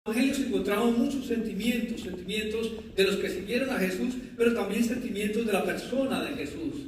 Evangelios encontramos muchos sentimientos de los que siguieron a Jesús, pero también sentimientos de la persona de Jesús.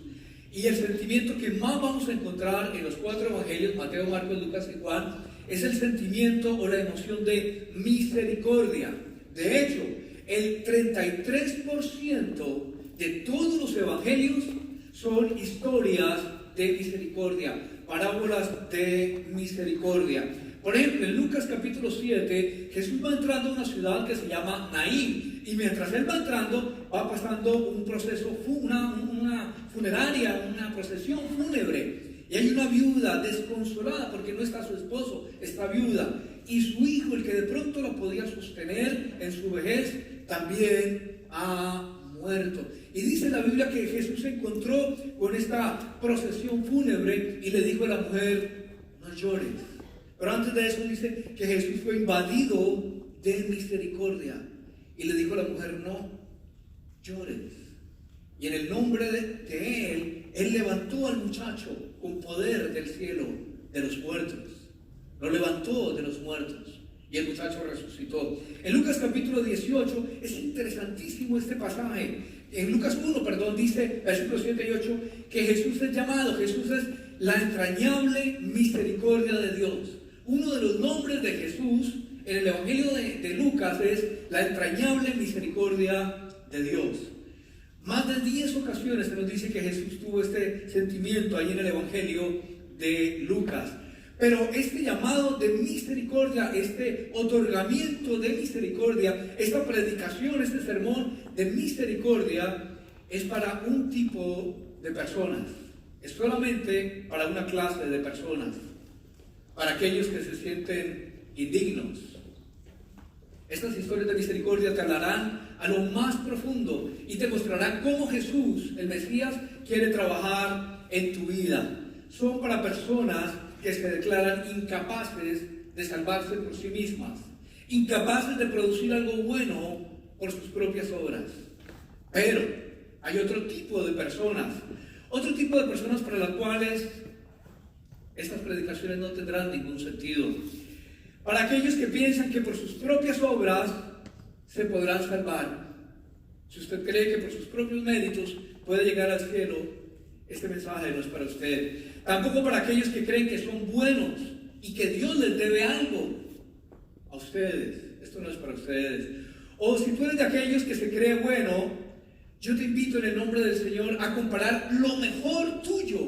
Y el sentimiento que más vamos a encontrar en los 4 evangelios, Mateo, Marcos, Lucas y Juan, es el sentimiento o la emoción de misericordia. De hecho, el 33% de todos los evangelios son historias de misericordia, parábolas de misericordia. Por ejemplo, en Lucas capítulo 7, Jesús va entrando a una ciudad que se llama Naín, y mientras él va entrando, va pasando un proceso, una funeraria, una procesión fúnebre, y hay una viuda desconsolada porque no está su esposo, está viuda, y su hijo, el que de pronto la podía sostener en su vejez, también ha muerto. Y dice la Biblia que Jesús se encontró con esta procesión fúnebre y le dijo a la mujer: no llores. Pero antes de eso dice que Jesús fue invadido de misericordia y le dijo a la mujer: no llores. Y en el nombre de él levantó al muchacho con poder del cielo, de los muertos. Lo levantó de los muertos y el muchacho resucitó. En Lucas capítulo 18 es interesantísimo este pasaje. En Lucas 1, dice, versículos 7 y 8, que Jesús es llamado, Jesús es la entrañable misericordia de Dios. Uno de los nombres de Jesús en el Evangelio de Lucas es la entrañable misericordia de Dios. Más de 10 ocasiones se nos dice que Jesús tuvo este sentimiento ahí en el Evangelio de Lucas. Pero este llamado de misericordia, este otorgamiento de misericordia, esta predicación, este sermón de misericordia es para un tipo de personas. Es solamente para una clase de personas. Para aquellos que se sienten indignos. Estas historias de misericordia te hablarán a lo más profundo y te mostrarán cómo Jesús, el Mesías, quiere trabajar en tu vida. Son para personas que se declaran incapaces de salvarse por sí mismas, incapaces de producir algo bueno por sus propias obras. Pero hay otro tipo de personas para las cuales estas predicaciones no tendrán ningún sentido. Para aquellos que piensan que por sus propias obras se podrán salvar. Si usted cree que por sus propios méritos puede llegar al cielo, este mensaje no es para usted. Tampoco para aquellos que creen que son buenos y que Dios les debe algo a ustedes. Esto no es para ustedes. O si tú eres de aquellos que se cree bueno, yo te invito en el nombre del Señor a comparar lo mejor tuyo,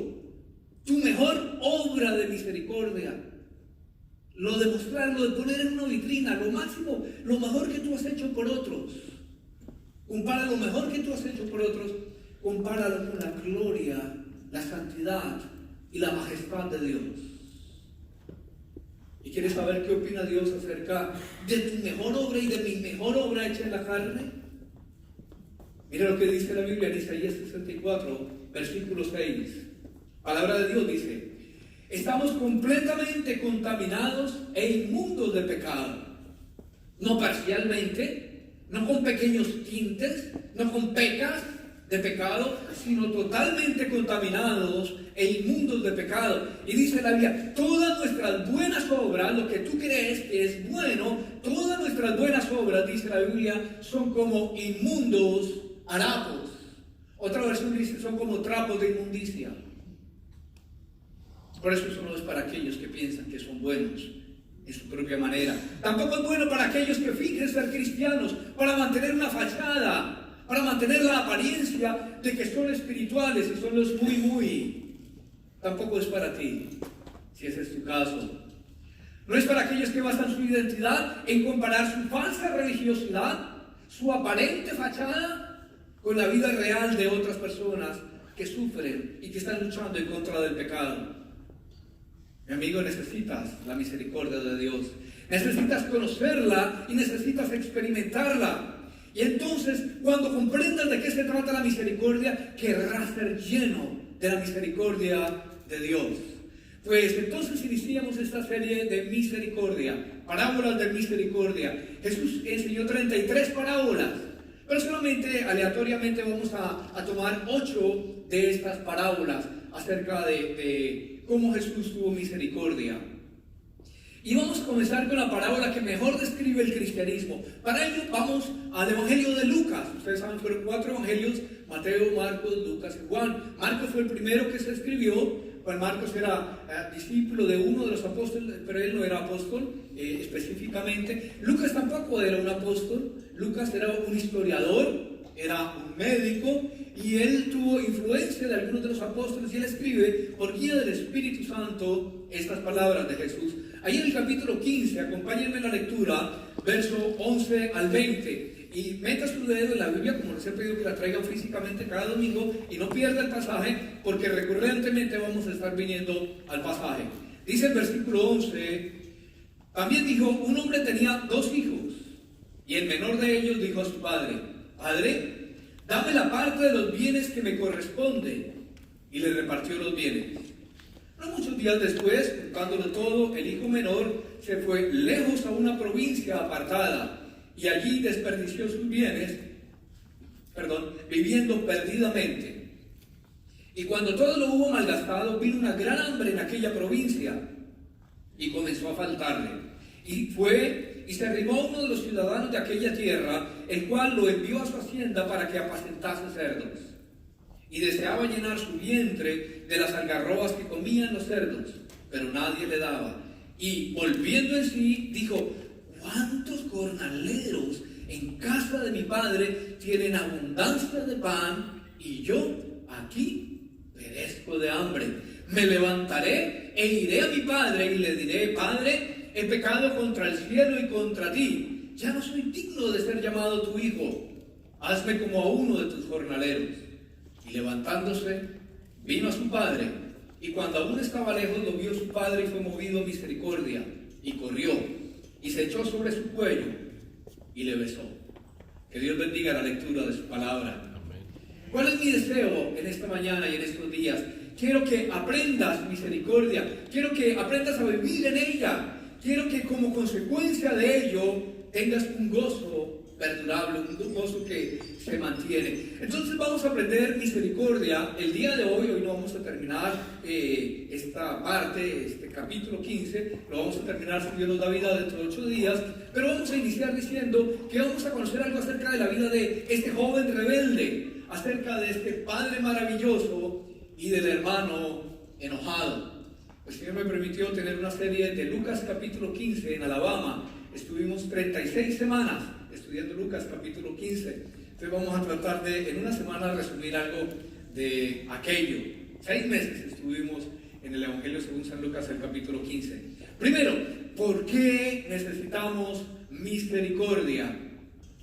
tu mejor obra de misericordia, lo de mostrarlo, de poner en una vitrina, lo máximo, lo mejor que tú has hecho por otros. Compara lo mejor que tú has hecho por otros, compáralo con la gloria, la santidad y la majestad de Dios. ¿Y quieres saber qué opina Dios acerca de tu mejor obra y de mi mejor obra hecha en la carne? Mira lo que dice la Biblia en Isaías 64, versículo 6. Palabra de Dios dice: estamos completamente contaminados e inmundos de pecado. No parcialmente, no con pequeños tintes, no con pecas de pecado, sino totalmente contaminados e inmundos de pecado. Y dice la Biblia: todas nuestras buenas obras, lo que tú crees que es bueno, todas nuestras buenas obras, dice la Biblia, son como inmundos harapos. Otra versión dice: son como trapos de inmundicia. Por eso no es para aquellos que piensan que son buenos en su propia manera. Tampoco es bueno para aquellos que fingen ser cristianos para mantener una fachada, para mantener la apariencia de que son espirituales y son los muy. Tampoco es para ti, si ese es tu caso. No es para aquellos que basan su identidad en comparar su falsa religiosidad, su aparente fachada, con la vida real de otras personas que sufren y que están luchando en contra del pecado. Mi amigo, necesitas la misericordia de Dios. Necesitas conocerla y necesitas experimentarla. Y entonces, cuando comprendas de qué se trata la misericordia, querrás ser lleno de la misericordia de Dios. Pues entonces iniciamos esta serie de misericordia, parábolas de misericordia. Jesús enseñó 33 parábolas, pero solamente aleatoriamente vamos a tomar 8 de estas parábolas acerca de cómo Jesús tuvo misericordia. Y vamos a comenzar con la parábola que mejor describe el cristianismo. Para ello vamos al Evangelio de Lucas. Ustedes saben, fueron 4 evangelios: Mateo, Marcos, Lucas y Juan. Marcos fue el primero que se escribió. Juan Marcos era discípulo de uno de los apóstoles, pero él no era apóstol específicamente. Lucas tampoco era un apóstol. Lucas era un historiador, era un médico, y él tuvo influencia de algunos de los apóstoles, y él escribe por guía del Espíritu Santo estas palabras de Jesús. Ahí en el capítulo 15, acompáñenme en la lectura, verso 11 al 20, y meta su dedo en la Biblia, como les he pedido que la traigan físicamente cada domingo, y no pierda el pasaje, porque recurrentemente vamos a estar viniendo al pasaje. Dice el versículo 11, también dijo: un hombre tenía 2 hijos, y el menor de ellos dijo a su padre: Padre, dame la parte de los bienes que me corresponde. Y le repartió los bienes. No muchos días después, juntándolo todo, el hijo menor se fue lejos a una provincia apartada, y allí desperdició sus bienes, viviendo perdidamente. Y cuando todo lo hubo malgastado, vino una gran hambre en aquella provincia, y comenzó a faltarle. Y fue y se arrimó a uno de los ciudadanos de aquella tierra, el cual lo envió a su hacienda para que apacentase cerdos. Y deseaba llenar su vientre de las algarrobas que comían los cerdos, pero nadie le daba. Y volviendo en sí, dijo: ¿cuántos jornaleros en casa de mi padre tienen abundancia de pan, y yo aquí perezco de hambre? Me levantaré e iré a mi padre y le diré: Padre, he pecado contra el cielo y contra ti. Ya no soy digno de ser llamado tu hijo. Hazme como a uno de tus jornaleros. Y levantándose, vino a su padre, y cuando aún estaba lejos, lo vio su padre, y fue movido a misericordia, y corrió, y se echó sobre su cuello, y le besó. Que Dios bendiga la lectura de su palabra. ¿Cuál es mi deseo en esta mañana y en estos días? Quiero que aprendas misericordia, quiero que aprendas a vivir en ella, quiero que como consecuencia de ello tengas un gozo perdurable, un gozo que se mantiene. Entonces vamos a aprender misericordia el día de hoy. Hoy no vamos a terminar esta parte, este capítulo 15, lo vamos a terminar, si Dios nos da vida, dentro de 8 días, pero vamos a iniciar diciendo que vamos a conocer algo acerca de la vida de este joven rebelde, acerca de este padre maravilloso y del hermano enojado. El Señor me permitió tener una serie de Lucas capítulo 15 en Alabama. Estuvimos 36 semanas estudiando Lucas capítulo 15. Entonces vamos a tratar de, en una semana, resumir algo de aquello. 6 meses estuvimos en el Evangelio según San Lucas, el capítulo 15. Primero, ¿por qué necesitamos misericordia?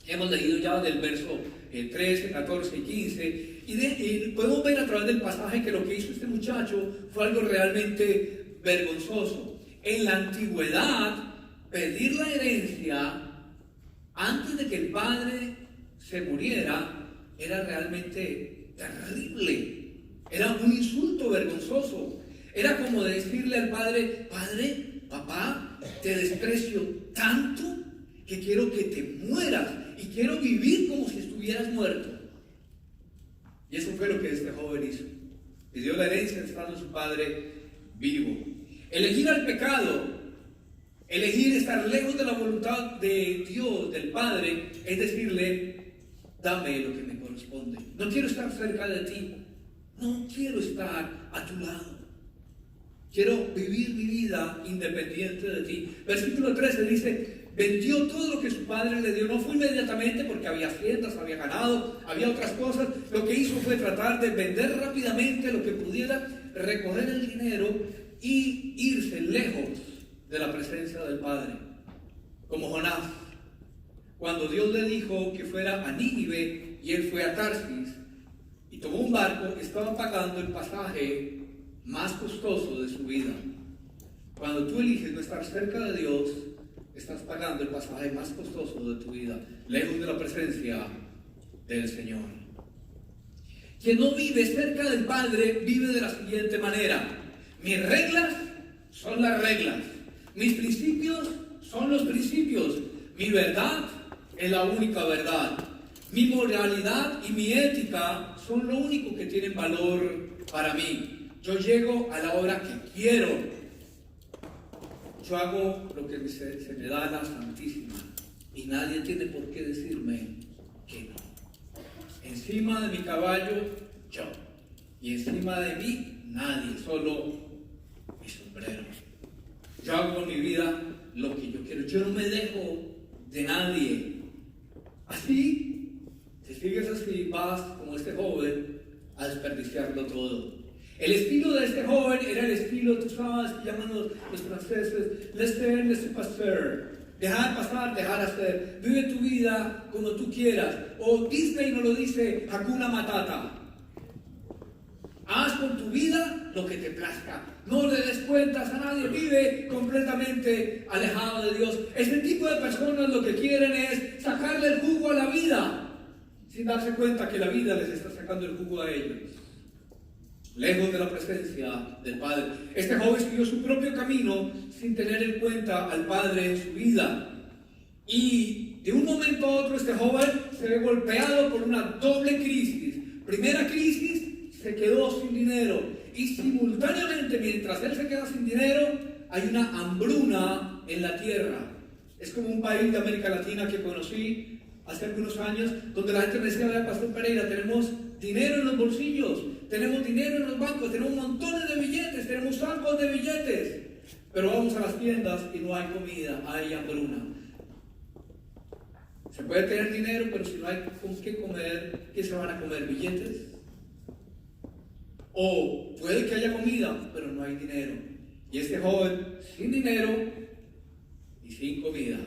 Hemos leído ya del verso 13, 14 y 15, y podemos ver a través del pasaje que lo que hizo este muchacho fue algo realmente vergonzoso. En la antigüedad, pedir la herencia antes de que el padre se muriera era realmente terrible, era un insulto vergonzoso. Era como decirle al padre: Padre, papá, te desprecio tanto que quiero que te mueras y quiero vivir como si estuvieras muerto. Y eso fue lo que este joven hizo. Pidió la herencia estando su padre vivo. Elegir al pecado, elegir estar lejos de la voluntad de Dios, del Padre, es decirle: dame lo que me corresponde. No quiero estar cerca de ti. No quiero estar a tu lado. Quiero vivir mi vida independiente de ti. Versículo 13 dice: vendió todo lo que su padre le dio. No fue inmediatamente, porque había haciendas, había ganado, había otras cosas. Lo que hizo fue tratar de vender rápidamente lo que pudiera, recoger el dinero y irse lejos de la presencia del Padre. Como Jonás, cuando Dios le dijo que fuera a Nínive y él fue a Tarsis y tomó un barco, estaba pagando el pasaje más costoso de su vida. Cuando tú eliges no estar cerca de Dios, estás pagando el pasaje más costoso de tu vida, lejos de la presencia del Señor. Quien no vive cerca del Padre vive de la siguiente manera: mis reglas son las reglas, mis principios son los principios, mi verdad es la única verdad, mi moralidad y mi ética son lo único que tienen valor para mí. Yo llego a la hora que quiero, yo hago lo que se me da la Santísima y nadie tiene por qué decirme que no. Encima de mi caballo, yo. Y encima de mí, nadie, solo mi sombrero. Yo hago con mi vida lo que yo quiero. Yo no me dejo de nadie. Así, si sigues así, vas como este joven a desperdiciarlo todo. El estilo de este joven era el estilo, tú sabes, que llaman los franceses, laisser passer. Dejar pasar, dejar hacer. Vive tu vida como tú quieras. O Disney nos lo dice, Hakuna Matata. Haz con tu vida lo que te plazca. No le des cuentas a nadie. Vive completamente alejado de Dios. Este tipo de personas lo que quieren es sacarle el jugo a la vida, sin darse cuenta que la vida les está sacando el jugo a ellos. Lejos de la presencia del Padre. Este joven siguió su propio camino sin tener en cuenta al Padre en su vida. Y de un momento a otro este joven se ve golpeado por una doble crisis. Primera crisis, se quedó sin dinero. Y simultáneamente, mientras él se queda sin dinero, hay una hambruna en la tierra. Es como un país de América Latina que conocí hace algunos años, donde la gente me decía, vea, Pastor Pereira, tenemos dinero en los bolsillos, tenemos dinero en los bancos, tenemos montones de billetes, tenemos sacos de billetes, pero vamos a las tiendas y no hay comida, hay hambruna. Se puede tener dinero, pero si no hay con qué comer, ¿qué se van a comer? ¿Billetes? O puede que haya comida, pero no hay dinero. Y este joven, sin dinero y sin comida.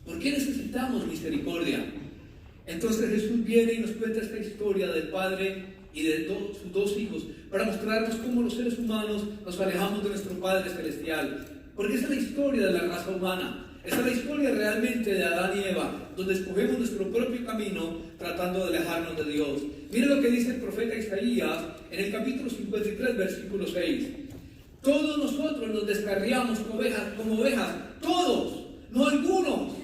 ¿Por qué necesitamos misericordia? Entonces Jesús viene y nos cuenta esta historia del Padre y de sus dos hijos para mostrarnos cómo los seres humanos nos alejamos de nuestro Padre Celestial. Porque esa es la historia de la raza humana. Esa es la historia realmente de Adán y Eva, donde escogemos nuestro propio camino tratando de alejarnos de Dios. Mire lo que dice el profeta Isaías en el capítulo 53, versículo 6. Todos nosotros nos descarriamos como ovejas, todos, no algunos.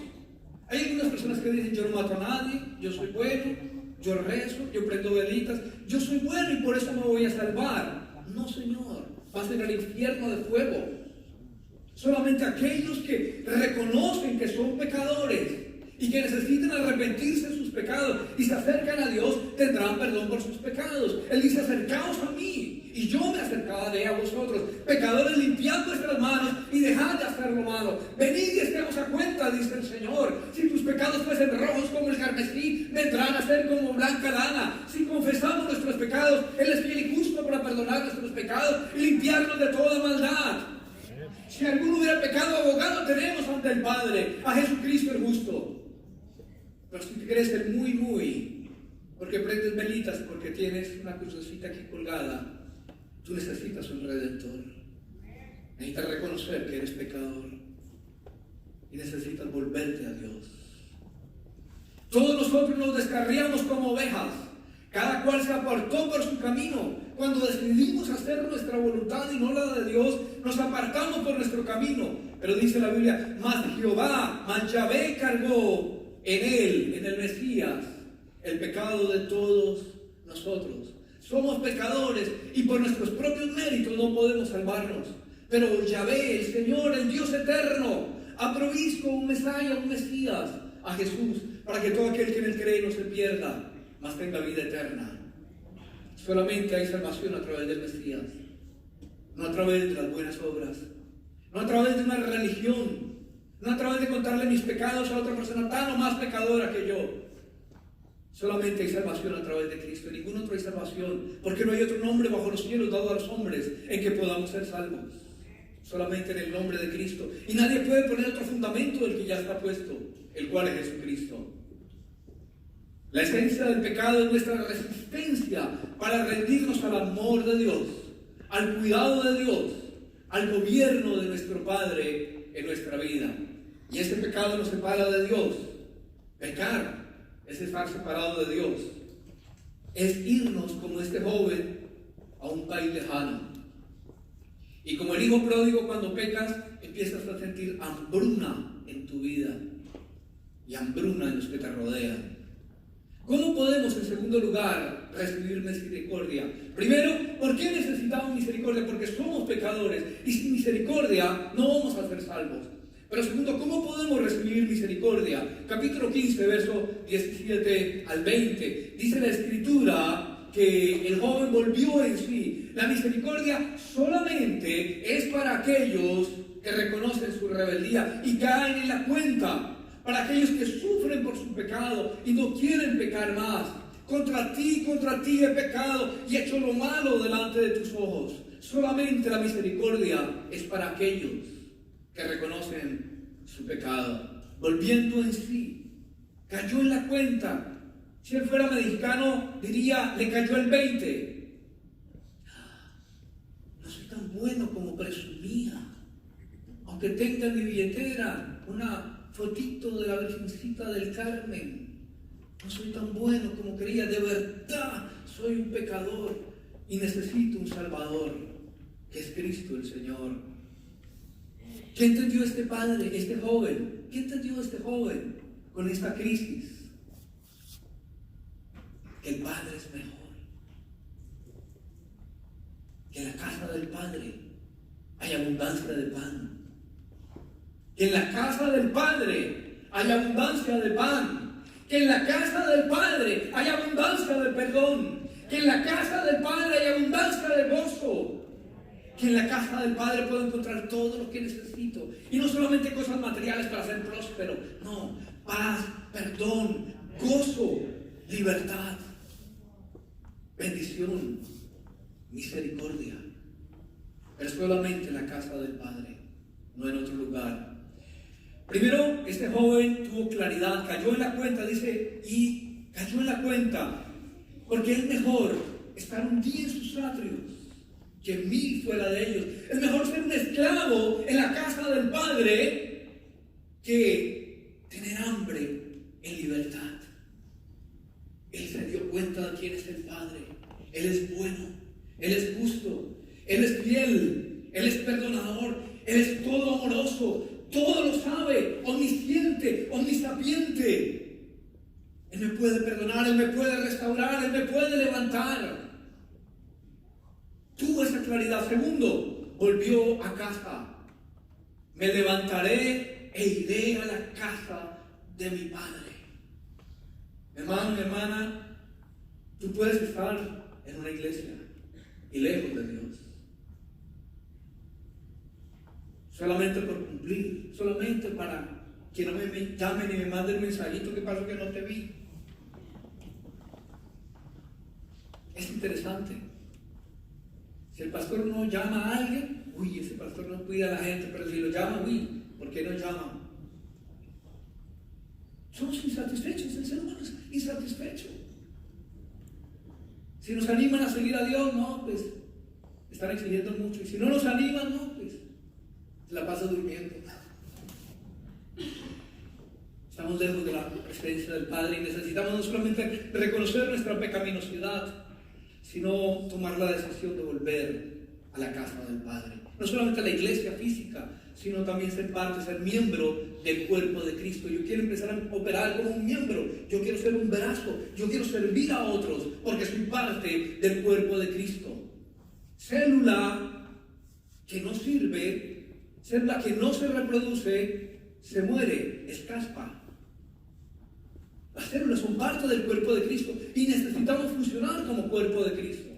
Hay algunas personas que dicen, yo no mato a nadie, yo soy bueno, yo rezo, yo prendo velitas, yo soy bueno y por eso me voy a salvar. No, Señor, vas a ir al infierno de fuego. Solamente aquellos que reconocen que son pecadores y que necesitan arrepentirse de sus pecados y se acercan a Dios, tendrán perdón por sus pecados. Él dice, acercaos a mí y yo me acercaré a vosotros. Pecadores, limpiad vuestras manos y dejad de hacer lo malo. Venid y estemos a cuenta, dice el Señor. Si tus pecados fuesen rojos como el carmesí, vendrán a ser como blanca lana. Si confesamos nuestros pecados, Él es fiel y justo para perdonar nuestros pecados y limpiarnos de toda maldad. Si alguno hubiera pecado, abogado tenemos ante el Padre, a Jesucristo el justo. Pero si te crees el muy, porque prendes velitas, porque tienes una crucecita aquí colgada, tú necesitas un Redentor. Necesitas reconocer que eres pecador y necesitas volverte a Dios. Todos nosotros nos descarriamos como ovejas, cada cual se apartó por su camino. Cuando decidimos hacer nuestra voluntad y no la de Dios, nos apartamos por nuestro camino. Pero dice la Biblia, mas Jehová, mas Yahvé cargó en él, en el Mesías, el pecado de todos nosotros. Somos pecadores y por nuestros propios méritos no podemos salvarnos. Pero Yahvé, el Señor, el Dios eterno, ha provisto un Mesías, un Mesías, a Jesús, para que todo aquel que en él cree no se pierda, mas tenga vida eterna. Solamente hay salvación a través del Mesías, no a través de las buenas obras, no a través de una religión, no a través de contarle mis pecados a otra persona tan o más pecadora que yo. Solamente hay salvación a través de Cristo, en ningún otro hay salvación, porque no hay otro nombre bajo los cielos dado a los hombres en que podamos ser salvos. Solamente en el nombre de Cristo. Y nadie puede poner otro fundamento del que ya está puesto, el cual es Jesucristo. La esencia del pecado es nuestra resistencia para rendirnos al amor de Dios, al cuidado de Dios, al gobierno de nuestro Padre en nuestra vida. Y ese pecado nos separa de Dios. Pecar es estar separado de Dios. Es irnos como este joven a un país lejano. Y como el hijo pródigo, cuando pecas, empiezas a sentir hambruna en tu vida y hambruna en los que te rodean. ¿Cómo podemos, en segundo lugar, recibir misericordia? Primero, ¿por qué necesitamos misericordia? Porque somos pecadores y sin misericordia no vamos a ser salvos. Pero segundo, ¿cómo podemos recibir misericordia? Capítulo 15, verso 17 al 20. Dice la Escritura que el joven volvió en sí. La misericordia solamente es para aquellos que reconocen su rebeldía y caen en la cuenta. Para aquellos que sufren por su pecado y no quieren pecar más. Contra ti he pecado y he hecho lo malo delante de tus ojos. Solamente la misericordia es para aquellos que reconocen su pecado. Volviendo en sí, cayó en la cuenta. Si él fuera mexicano, diría, le cayó el 20. No soy tan bueno como presumía. Aunque tenga en mi billetera una fotito de la Virgencita del Carmen, no soy tan bueno como creía. De verdad soy un pecador y necesito un Salvador, que es Cristo el Señor. ¿Qué entendió este padre, este joven? ¿Qué entendió este joven con esta crisis? Que el Padre es mejor, que en la casa del Padre hay abundancia de pan, que en la casa del Padre hay abundancia de pan, que en la casa del Padre hay abundancia de perdón, que en la casa del Padre hay abundancia de gozo, que en la casa del Padre puedo encontrar todo lo que necesito, y no solamente cosas materiales para ser próspero, no, paz, perdón, gozo, libertad, bendición, misericordia, pero solamente en la casa del Padre, no en otro lugar. Primero, este joven tuvo claridad, cayó en la cuenta, dice, y cayó en la cuenta, porque es mejor estar un día en sus atrios que 1000 fuera de ellos. Es mejor ser un esclavo en la casa del Padre que tener hambre en libertad. Él se dio cuenta de quién es el Padre. Él es bueno, Él es justo, Él es fiel, Él es perdonador, Él es todo amoroso, todo lo sabe, omnisciente, omnisapiente. Él me puede perdonar, Él me puede restaurar, Él me puede levantar. Tuvo esa claridad. Segundo, volvió a casa. Me levantaré e iré a la casa de mi Padre. Hermano y hermana, tú puedes estar en una iglesia y lejos de Dios, solamente por cumplir, solamente para que no me llamen y me manden un mensajito, ¿qué pasó que no te vi? Es interesante. Si el pastor no llama a alguien, uy, ese pastor no cuida a la gente, pero si lo llama, uy, ¿por qué no llama? Somos insatisfechos, el ser humano es insatisfecho. Si nos animan a seguir a Dios, no, pues están exigiendo mucho. Y si no nos animan, no, pues se la pasa durmiendo. Estamos lejos de la presencia del Padre y necesitamos no solamente reconocer nuestra pecaminosidad, sino tomar la decisión de volver a la casa del Padre. No solamente a la iglesia física, sino también ser parte, ser miembro del cuerpo de Cristo. Yo quiero empezar a operar como un miembro. Yo quiero ser un brazo. Yo quiero servir a otros porque soy parte del cuerpo de Cristo. Célula que no sirve, célula que no se reproduce, se muere, es caspa. Las células son parte del cuerpo de Cristo y necesitamos funcionar como cuerpo de Cristo.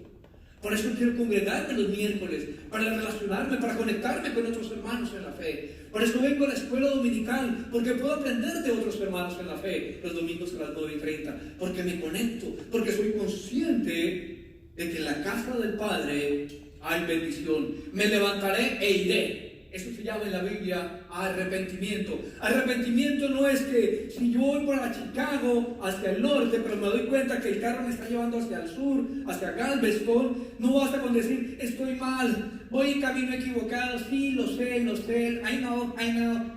Por eso quiero congregarme los miércoles, para relacionarme, para conectarme con otros hermanos en la fe. Por eso vengo a la escuela dominical, porque puedo aprender de otros hermanos en la fe los domingos a las 9:30, porque me conecto, porque soy consciente de que en la casa del Padre hay bendición. Me levantaré e iré. Eso se llama en la Biblia arrepentimiento. Arrepentimiento no es que si yo voy para Chicago, hacia el norte, pero me doy cuenta que el carro me está llevando hacia el sur, hacia Galveston, no basta con decir, estoy mal, voy en camino equivocado, sí, lo sé, I know.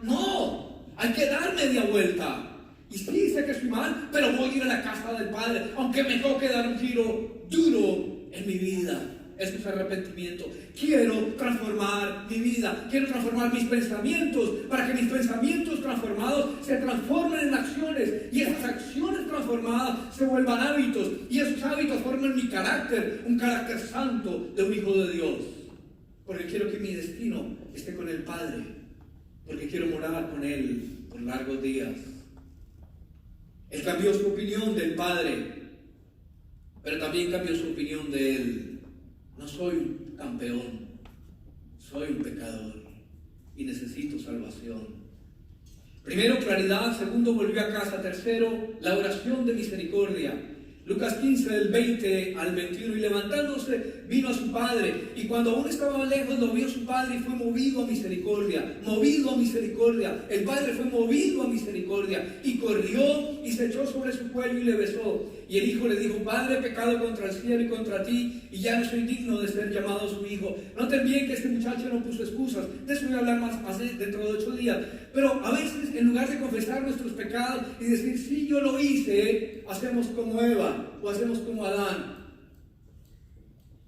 No, hay que dar media vuelta. Y sí, sé que estoy mal, pero voy a ir a la casa del Padre, aunque me toque dar un giro duro en mi vida. Eso es arrepentimiento. Quiero transformar mi vida, quiero transformar mis pensamientos, para que mis pensamientos transformados se transformen en acciones, y esas acciones transformadas se vuelvan hábitos, y esos hábitos formen mi carácter, un carácter santo de un hijo de Dios. Porque quiero que mi destino esté con el Padre, porque quiero morar con Él por largos días. Él cambió su opinión del Padre, pero también cambió su opinión de Él. No soy un campeón, soy un pecador y necesito salvación. Primero, claridad. Segundo, volvió a casa. Tercero, la oración de misericordia. Lucas 15, del 20 al 21. Y levantándose, vino a su padre, y cuando aún estaba lejos, lo vio su padre y fue movido a misericordia. Movido a misericordia. El padre fue movido a misericordia, y corrió y se echó sobre su cuello y le besó. Y el hijo le dijo: Padre, he pecado contra el cielo y contra ti, y ya no soy digno de ser llamado su hijo. Noten bien que este muchacho no puso excusas. De eso voy a hablar más dentro de 8 días. Pero a veces, en lugar de confesar nuestros pecados y decir: sí, yo lo hice, hacemos como Eva o hacemos como Adán.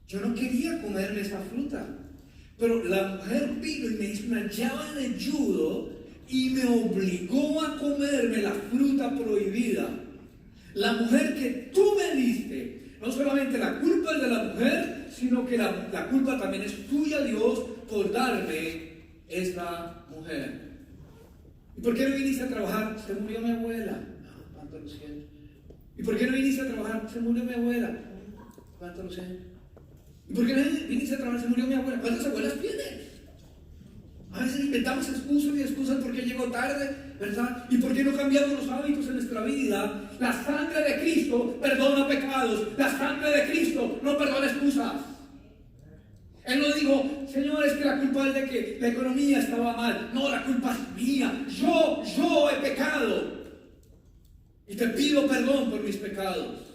Yo no quería comerme esa fruta, pero la mujer vino y me hizo una llave de judo y me obligó a comerme la fruta prohibida. La mujer que tú me diste, no solamente la culpa es de la mujer, sino que la culpa también es tuya, Dios, por darme esa mujer. ¿Y por qué no viniste a trabajar? Se murió mi abuela. No, cuánto lo siento. ¿Y por qué no viniste a trabajar? Se murió mi abuela. ¿Cuánto lo siento? ¿Y por qué no viniste a trabajar? Se murió mi abuela. ¿Cuántas abuelas tienes? A veces inventamos excusas y excusas porque llegó tarde, ¿verdad? ¿Y por qué no cambiamos los hábitos en nuestra vida? La sangre de Cristo perdona pecados. La sangre de Cristo no perdona excusas. Él no dijo: Señor, es que la culpa es de que la economía estaba mal. No, la culpa es mía. Yo he pecado. Y te pido perdón por mis pecados.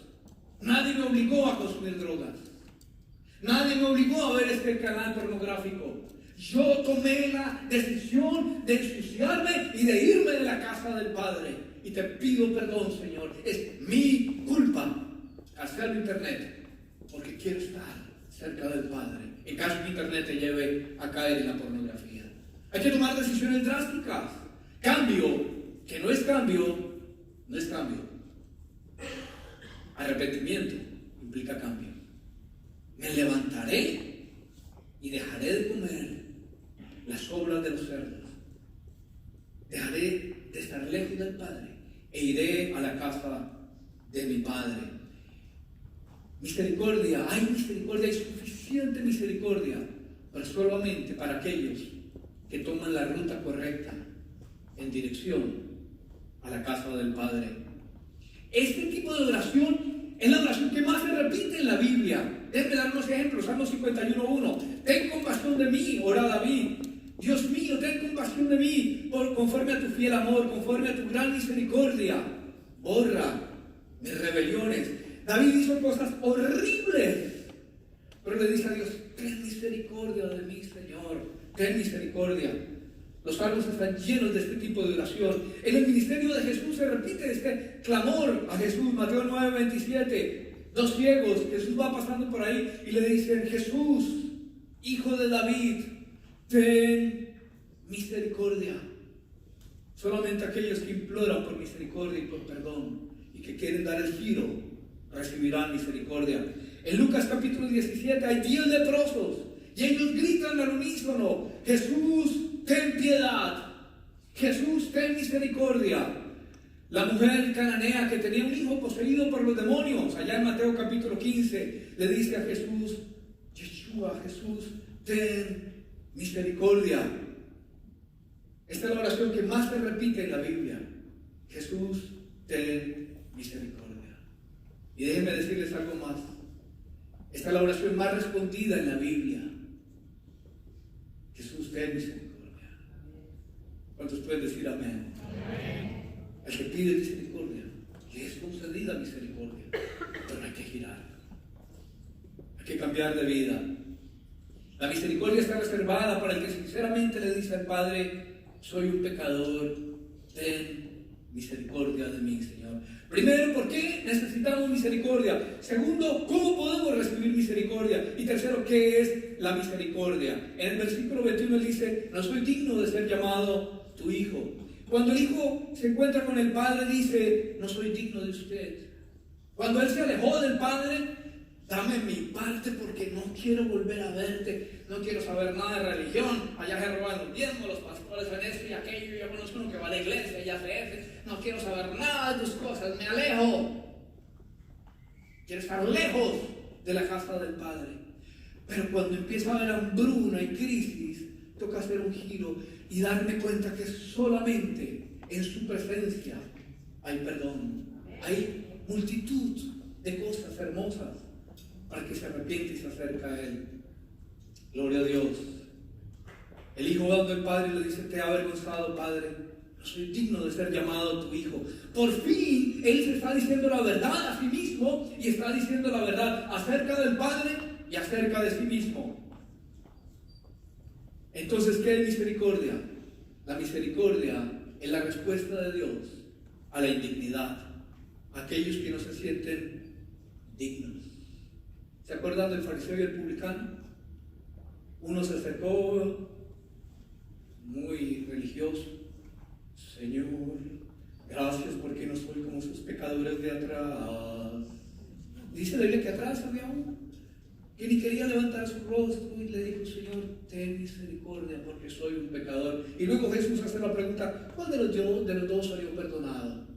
Nadie me obligó a consumir drogas. Nadie me obligó a ver este canal pornográfico. Yo tomé la decisión de ensuciarme y de irme de la casa del Padre. Y te pido perdón, Señor. Es mi culpa hacerlo internet, porque quiero estar cerca del Padre, en caso que internet te lleve a caer en la pornografía. Hay que tomar decisiones drásticas. Cambio, que no es cambio, no es cambio. Arrepentimiento implica cambio. Me levantaré y dejaré de comer las sobras de los cerdos. Dejaré de estar lejos del Padre e iré a la casa de mi Padre. Misericordia, hay suficiente misericordia, pero solamente para aquellos que toman la ruta correcta en dirección a la casa del Padre. Este tipo de oración es la oración que más se repite en la Biblia. Déjenme dar unos ejemplos. Salmo 51:1. Ten compasión de mí, ora David. Dios mío, ten compasión de mí, conforme a tu fiel amor, conforme a tu gran misericordia. Borra mis rebeliones. David hizo cosas horribles, pero le dice a Dios: ten misericordia de mí, Señor, ten misericordia. Los salmos están llenos de este tipo de oración. En el ministerio de Jesús se repite este clamor a Jesús. Mateo 9:27. 2 ciegos, Jesús va pasando por ahí y le dicen: Jesús, hijo de David, ten misericordia. Solamente aquellos que imploran por misericordia y por perdón y que quieren dar el giro recibirán misericordia. En Lucas capítulo 17 hay 10 leprosos y ellos gritan al unísono: Jesús, ten piedad. Jesús, ten misericordia. La mujer cananea que tenía un hijo poseído por los demonios, allá en Mateo capítulo 15, le dice a Jesús: Yeshua, Jesús, ten misericordia. Esta es la oración que más se repite en la Biblia: Jesús, ten misericordia. Y déjenme decirles algo más. Esta es la oración más respondida en la Biblia: Jesús, ten misericordia. ¿Cuántos pueden decir amén? Amén. El que pide misericordia, le es concedida misericordia, pero hay que girar, hay que cambiar de vida. La misericordia está reservada para el que sinceramente le dice al Padre: soy un pecador, ten misericordia de mí, Señor. Primero, ¿por qué necesitamos misericordia? Segundo, ¿cómo podemos recibir misericordia? Y tercero, ¿qué es la misericordia? En el versículo 21 él dice: no soy digno de ser llamado tu hijo. Cuando el hijo se encuentra con el padre, dice: no soy digno de usted. Cuando él se alejó del padre: dame mi parte porque no quiero volver a verte, no quiero saber nada de religión, allá se roban los diezmos, los pastores en esto y aquello, yo conozco uno que va a la iglesia y hace eso, no quiero saber nada de tus cosas, me alejo. Quiero estar lejos de la casa del Padre. Pero cuando empieza a haber hambruna y crisis, toca hacer un giro y darme cuenta que solamente en su presencia hay perdón, hay multitud de cosas hermosas para que se arrepiente y se acerque a Él. Gloria a Dios. El hijo va al padre y le dice: te ha avergonzado, padre, no soy digno de ser llamado tu hijo. Por fin él se está diciendo la verdad a sí mismo y está diciendo la verdad acerca del padre y acerca de sí mismo. Entonces, ¿qué es misericordia? La misericordia es la respuesta de Dios a la indignidad, a aquellos que no se sienten dignos. ¿Se acuerdan del fariseo y el publicano? Uno se acercó muy religioso: Señor, gracias porque no soy como sus pecadores de atrás. Dice la Biblia que atrás había uno que ni quería levantar su rostro y le dijo: Señor, ten misericordia porque soy un pecador. Y luego Jesús hace la pregunta: ¿cuál de los dos salió perdonado?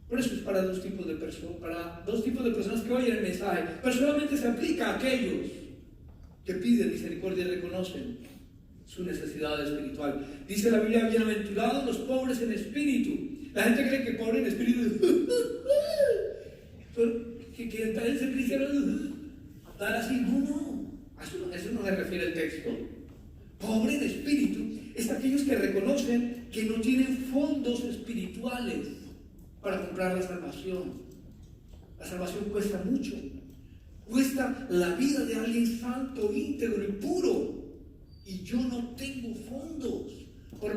Por eso es para dos tipos de personas que oyen el mensaje, pero solamente se aplica a aquellos que piden misericordia y reconocen su necesidad espiritual. Dice la Biblia: bienaventurados los pobres en espíritu. La gente cree que pobre en espíritu que es el cristiano dar así. No, a eso no se refiere el texto. Pobre en espíritu es aquellos que reconocen que no tienen fondos espirituales para comprar la salvación. La salvación cuesta mucho. Cuesta la vida de alguien santo, íntegro y puro. Y yo no tengo fondos. Por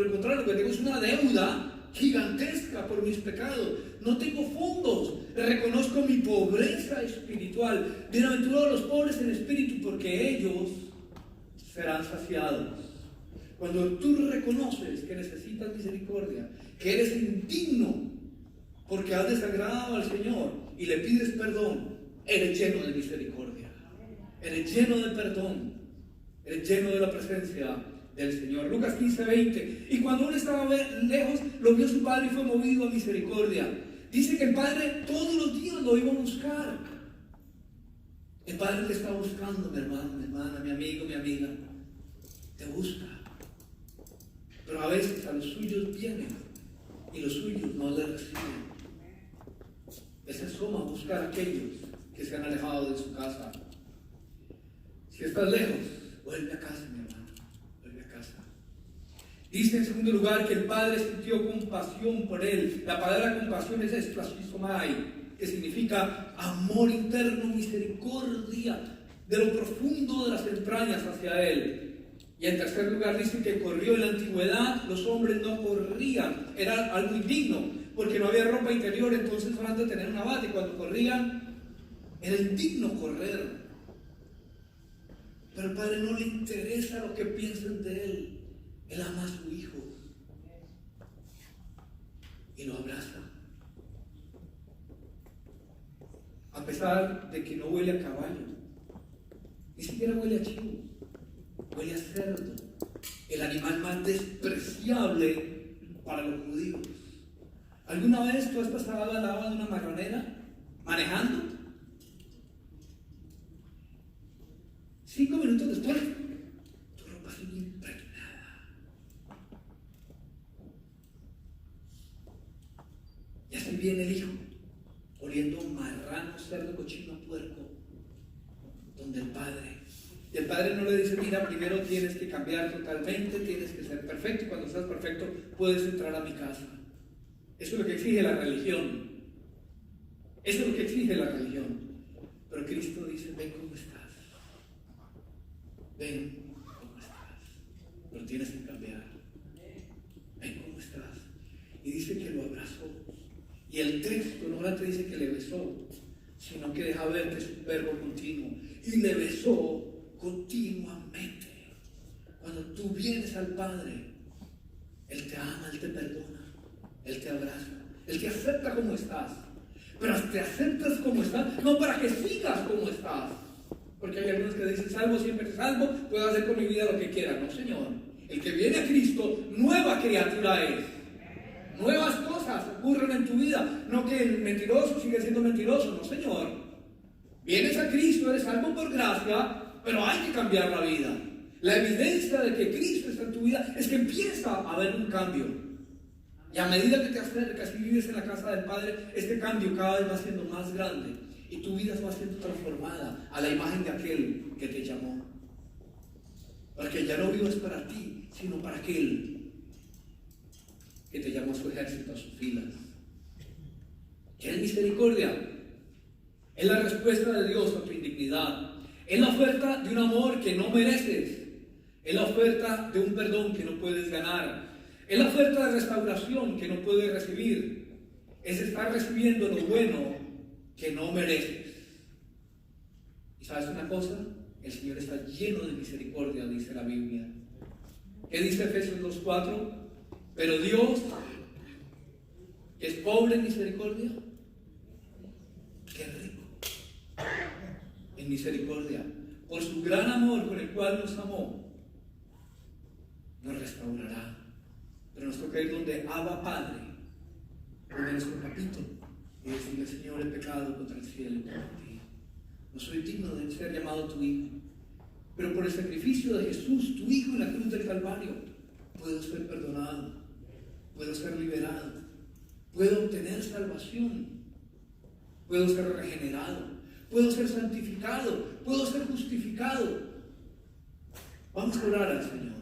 el contrario, lo que tengo es una deuda gigantesca por mis pecados. No tengo fondos. Reconozco mi pobreza espiritual. Bienaventurados los pobres en espíritu, porque ellos serán saciados. Cuando tú reconoces que necesitas misericordia, que eres indigno porque has desagradado al Señor y le pides perdón, eres lleno de misericordia, eres lleno de perdón, eres lleno de la presencia del Señor. Lucas 15:20. Y cuando uno estaba lejos, lo vio su padre y fue movido a misericordia. Dice que el padre todos los días lo iba a buscar. El padre te está buscando, mi hermano, mi hermana, mi amigo, mi amiga. Te busca. Pero a veces a los suyos vienen y los suyos no le reciben. Él se asoma a buscar a aquellos que se han alejado de su casa. Si estás lejos, vuelve a casa, mi hermano, vuelve a casa. Dice en segundo lugar que el padre sintió compasión por él. La palabra compasión es esplasisomai, que significa amor interno, misericordia, de lo profundo de las entrañas hacia él. Y en tercer lugar dice que corrió. En la antigüedad los hombres no corrían, era algo indigno, porque no había ropa interior, entonces solamente tener una bata, y cuando corrían era indigno correr. Pero al padre no le interesa lo que piensen de él. Él ama a su hijo y lo abraza. A pesar de que no huele a caballo, ni siquiera huele a chivo, huele a cerdo, el animal más despreciable para los judíos. ¿Alguna vez tú has pasado al lado de una marronera manejando? 5 minutos después, tu ropa sigue impregnada. Y así viene el hijo, oliendo marrano, cerdo, cochino, puerco, donde el padre no le dice: mira, primero tienes que cambiar totalmente, tienes que ser perfecto, y cuando seas perfecto puedes entrar a mi casa. Eso es lo que exige la religión. Eso es lo que exige la religión. Pero Cristo dice: ven como estás. Ven como estás. Pero tienes que cambiar. Y el texto no solamente dice que le besó, sino que deja ver que es un verbo continuo. Y le besó continuamente. Cuando tú vienes al Padre, Él te ama, Él te perdona, Él te abraza, Él te acepta como estás. Pero te aceptas como estás, no para que sigas como estás. Porque hay algunos que dicen, salvo siempre salvo, puedo hacer con mi vida lo que quiera. No, Señor. El que viene a Cristo, nueva criatura es. Nuevas cosas ocurren en tu vida. No que el mentiroso sigue siendo mentiroso. No, Señor. Vienes a Cristo, eres salvo por gracia, pero hay que cambiar la vida. La evidencia de que Cristo está en tu vida es que empieza a haber un cambio. Y a medida que te acercas y vives en la casa del Padre, este cambio cada vez va siendo más grande. Y tu vida va siendo transformada a la imagen de aquel que te llamó. Porque ya no vivas para ti, sino para aquel que te llamó a su ejército, a sus filas. ¿Qué es misericordia? Es la respuesta de Dios a tu indignidad. Es la oferta de un amor que no mereces. Es la oferta de un perdón que no puedes ganar. Es la oferta de restauración que no puedes recibir. Es estar recibiendo lo bueno que no mereces. ¿Y sabes una cosa? El Señor está lleno de misericordia, dice la Biblia. ¿Qué dice Efesios 2:4? Pero Dios, que es pobre en misericordia, que es rico en misericordia, por su gran amor con el cual nos amó, nos restaurará. Pero nos toca ir donde Abba Padre, donde nuestro papito, y decirle: Señor, he pecado contra el cielo y contra ti. No soy digno de ser llamado tu hijo. Pero por el sacrificio de Jesús, tu hijo en la cruz del Calvario, puedo ser perdonado, puedo ser liberado, puedo obtener salvación, puedo ser regenerado, puedo ser santificado, puedo ser justificado. Vamos a orar al Señor.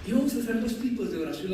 Y vamos a hacer dos tipos de oración.